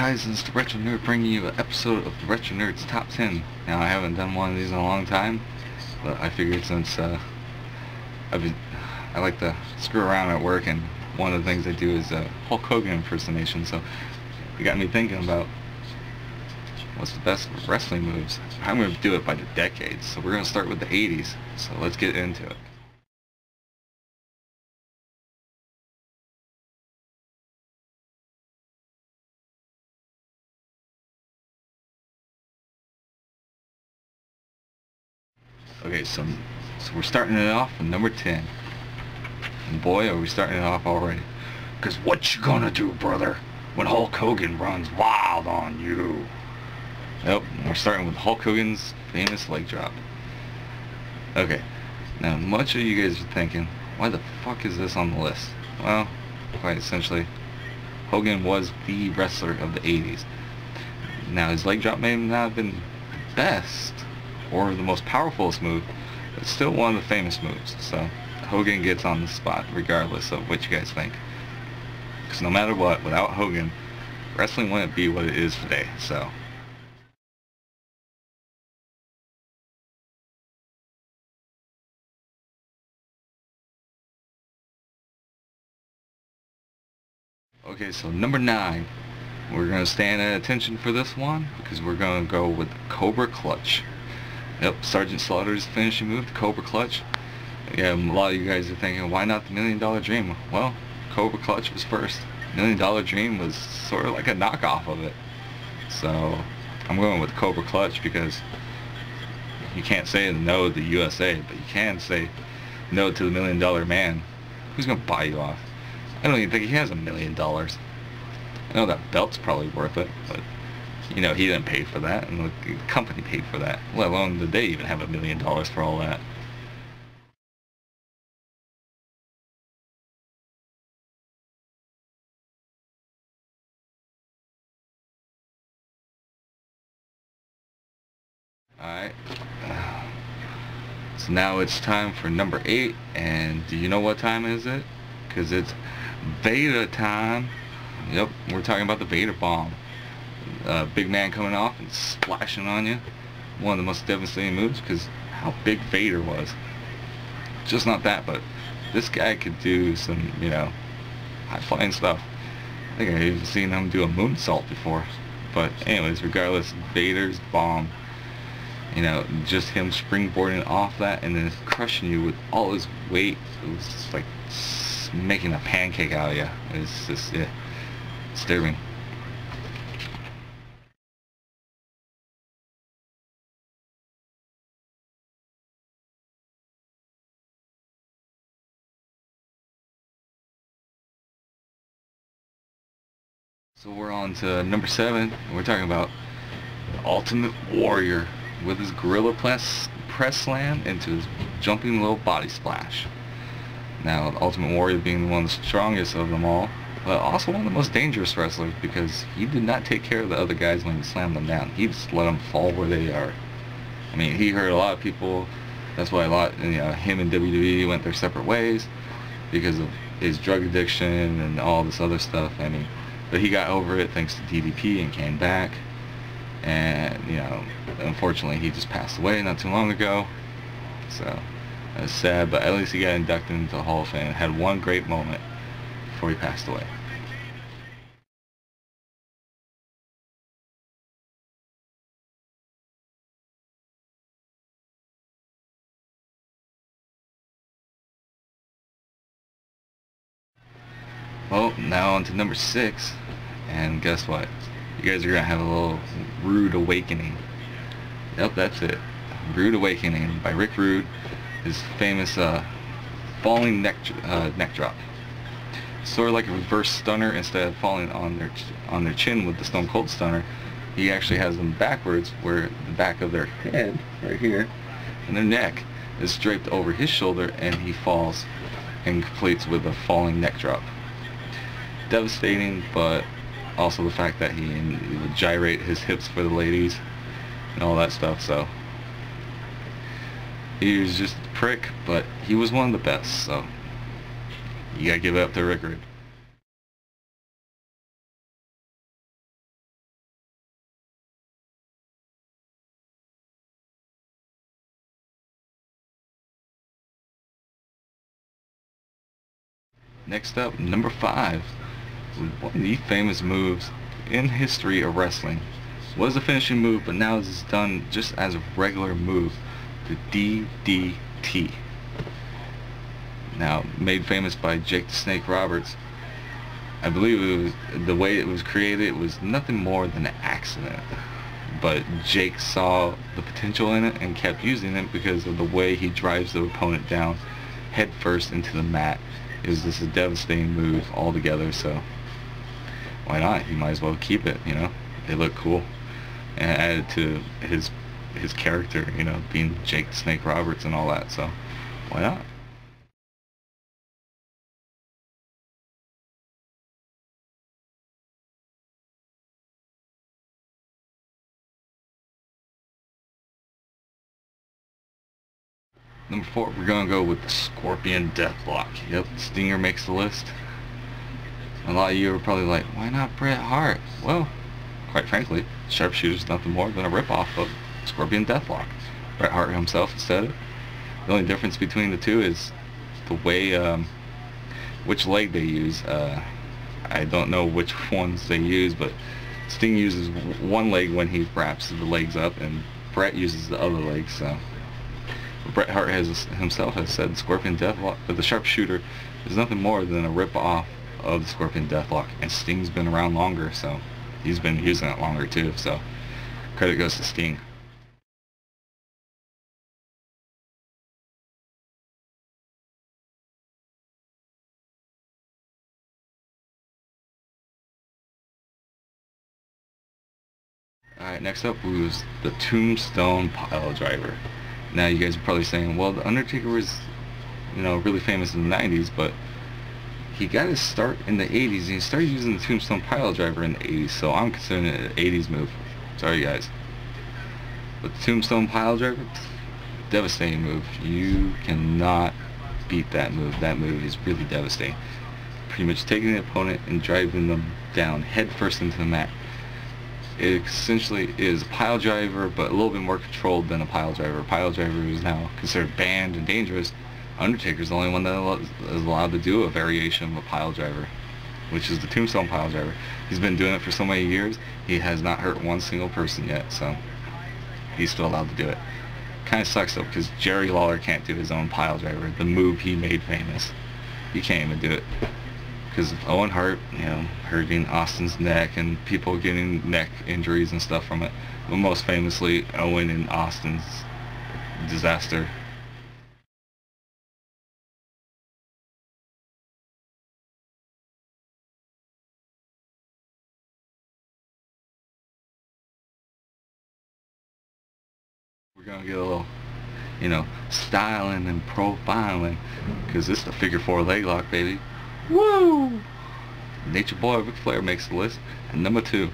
guys, this is the Retro Nerd bringing you an episode of the Retro Nerds Top 10. Now, I haven't done one of these in a long time, but I figured since I like to screw around at work, and one of the things I do is Hulk Hogan impersonation, so it got me thinking about what's the best wrestling moves. I'm going to do it by the decades, so we're going to start with the 80s, so let's get into it. Okay, so we're starting it off with number 10. And boy, are we starting it off already. Because what you gonna do, brother, when Hulk Hogan runs wild on you? Yep, we're starting with Hulk Hogan's famous leg drop. Okay, now much of you guys are thinking, why the fuck is this on the list? Well, quite essentially, Hogan was the wrestler of the 80s. Now, his leg drop may not have been the best or the most powerfulest move, but still one of the famous moves. So Hogan gets on the spot regardless of what you guys think. Because no matter what, without Hogan, wrestling wouldn't be what it is today. So okay, so number 9. We're going to stand at attention for this one because we're going to go with Cobra Clutch. Yep, Sergeant Slaughter's finishing move, the Cobra Clutch. Yeah, a lot of you guys are thinking, why not the $1 Million Dream? Well, Cobra Clutch was first. $1 Million Dream was sort of like a knockoff of it. So, I'm going with Cobra Clutch because you can't say no to the USA, but you can say no to the $1 Million Man. Who's going to buy you off? I don't even think he has $1 million. I know that belt's probably worth it, but you know, he didn't pay for that, and the company paid for that, let alone did they even have $1 million for all that. Alright, so now it's time for number 8, and do you know what time is it? Because it's Vader time. Yep, we're talking about the Vader Bomb. Big man coming off and splashing on you. One of the most devastating moves because how big Vader was. Just not that, but this guy could do some, you know, high-flying stuff. I think I've even seen him do a moonsault before. But anyways, regardless, Vader's bomb, you know, just him springboarding off that and then crushing you with all his weight. It was just like making a pancake out of you. It's just, yeah, disturbing. So we're on to number 7. We're talking about the Ultimate Warrior with his gorilla press slam into his jumping little body splash. Now, the Ultimate Warrior being one of the strongest of them all, but also one of the most dangerous wrestlers because he did not take care of the other guys when he slammed them down. He just let them fall where they are. I mean, he hurt a lot of people. That's why him and WWE went their separate ways because of his drug addiction and all this other stuff. I mean, but he got over it thanks to DDP and came back. And, you know, unfortunately he just passed away not too long ago. So, that's sad, but at least he got inducted into the Hall of Fame and had one great moment before he passed away. Well, now on to number 6. And guess what? You guys are going to have a little rude awakening. Yep, that's it. Rude Awakening by Rick Rude. His famous falling neck drop. Sort of like a reverse stunner. Instead of falling on their chin with the Stone Cold Stunner, he actually has them backwards, where the back of their head, right here, and their neck is draped over his shoulder, and he falls and completes with a falling neck drop. Devastating, but also the fact that he would gyrate his hips for the ladies and all that stuff. So he was just a prick, but he was one of the best, so you gotta give it up to Rick Rude. Next up, number 5. One of the famous moves in history of wrestling. Was a finishing move, but now it's done just as a regular move. The DDT. Now, made famous by Jake the Snake Roberts. I believe it was, the way it was created was nothing more than an accident. But Jake saw the potential in it and kept using it because of the way he drives the opponent down head first into the mat. It was just a devastating move altogether, so why not? He might as well keep it, you know? It looked cool. And added to his character, you know, being Jake the Snake Roberts and all that, so why not? Number 4, we're gonna go with the Scorpion Deathlock. Yep, Stinger makes the list. A lot of you are probably like, why not Bret Hart? Well, quite frankly, Sharpshooter's nothing more than a ripoff of Scorpion Deathlock. Bret Hart himself said it. The only difference between the two is the way, which leg they use. I don't know which ones they use, but Sting uses one leg when he wraps the legs up, and Bret uses the other leg, so. Bret Hart himself has said Scorpion Deathlock, but the Sharpshooter is nothing more than a rip-off of the Scorpion Deathlock, and Sting's been around longer, so he's been using it longer too, so credit goes to Sting. Alright, next up was the Tombstone Piledriver. Now you guys are probably saying, well, The Undertaker was, you know, really famous in the 90s, but he got his start in the 80s, and he started using the Tombstone Piledriver in the 80s, so I'm considering it an 80s move. Sorry guys. But the Tombstone Piledriver, devastating move. You cannot beat that move. That move is really devastating. Pretty much taking the opponent and driving them down head first into the mat. It essentially is a pile driver, but a little bit more controlled than a pile driver. A pile driver is now considered banned and dangerous. Undertaker's the only one that is allowed to do a variation of a pile driver, which is the Tombstone Pile Driver. He's been doing it for so many years, he has not hurt one single person yet, so he's still allowed to do it. Kind of sucks though, because Jerry Lawler can't do his own pile driver, the move he made famous. He can't even do it. Because of Owen Hart, you know, hurting Austin's neck and people getting neck injuries and stuff from it. But most famously, Owen and Austin's disaster. We're gonna get a little, you know, styling and profiling, because this is the figure 4 leg lock, baby. Woo! Nature Boy Ric Flair makes the list at number 2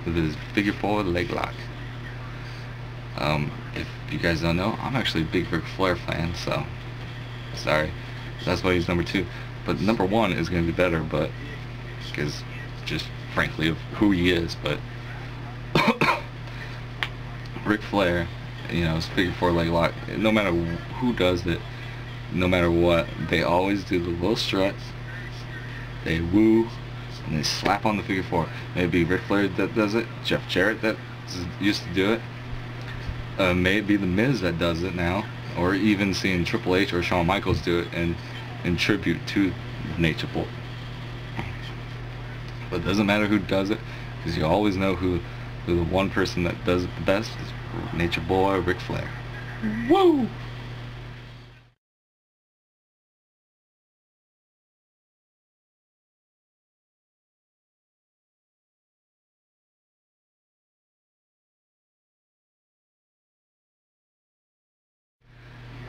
with his figure 4 leg lock. If you guys don't know, I'm actually a big Ric Flair fan, so sorry. That's why he's number 2. But number 1 is going to be better, but because just frankly of who he is. But Ric Flair, you know, his figure 4 leg lock, no matter who does it, no matter what, they always do the little struts. They woo, and they slap on the figure 4. Maybe Ric Flair that does it, Jeff Jarrett that used to do it, maybe The Miz that does it now, or even seeing Triple H or Shawn Michaels do it in tribute to Nature Boy. But it doesn't matter who does it, because you always know who the one person that does it the best is Nature Boy Ric Flair. Woo!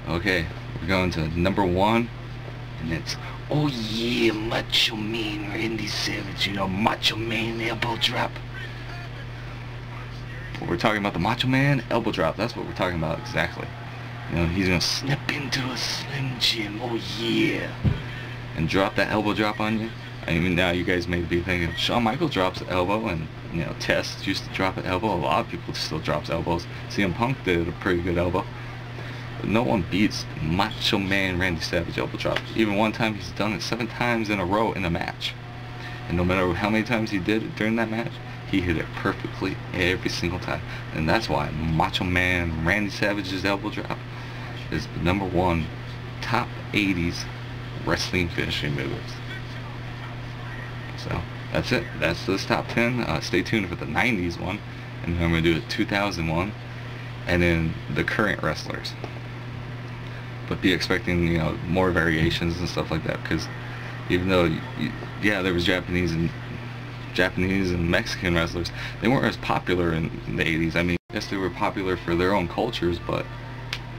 Okay, we're going to number 1, and it's, oh yeah, Macho Man, Randy Savage, you know, Macho Man elbow drop. We're talking about the Macho Man elbow drop. That's what we're talking about exactly. You know, he's gonna snap into a Slim Jim, oh yeah, and drop that elbow drop on you. I mean, now you guys may be thinking, Shawn Michaels drops the elbow, and you know, Test used to drop an elbow. A lot of people still drops elbows. CM Punk did a pretty good elbow. But no one beats Macho Man Randy Savage elbow drop. Even one time he's done it 7 times in a row in a match. And no matter how many times he did it during that match, he hit it perfectly every single time. And that's why Macho Man Randy Savage's elbow drop is the #1 top 80s wrestling finishing moves. So that's it. That's this top 10. Stay tuned for the 90s one, and then I'm going to do a 2001, and then the current wrestlers. But be expecting, you know, more variations and stuff like that, because even though, yeah, there was Japanese and Mexican wrestlers, they weren't as popular in the 80s. I mean, yes, they were popular for their own cultures, but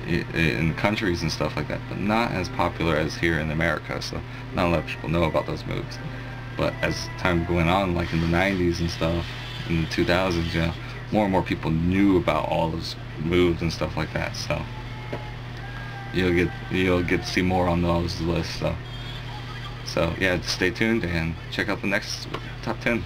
in countries and stuff like that, but not as popular as here in America. So not a lot of people know about those moves. But as time went on, like in the 90s and stuff, in the 2000s, you know, more and more people knew about all those moves and stuff like that. So you'll get to see more on those lists. So yeah, stay tuned and check out the next top 10.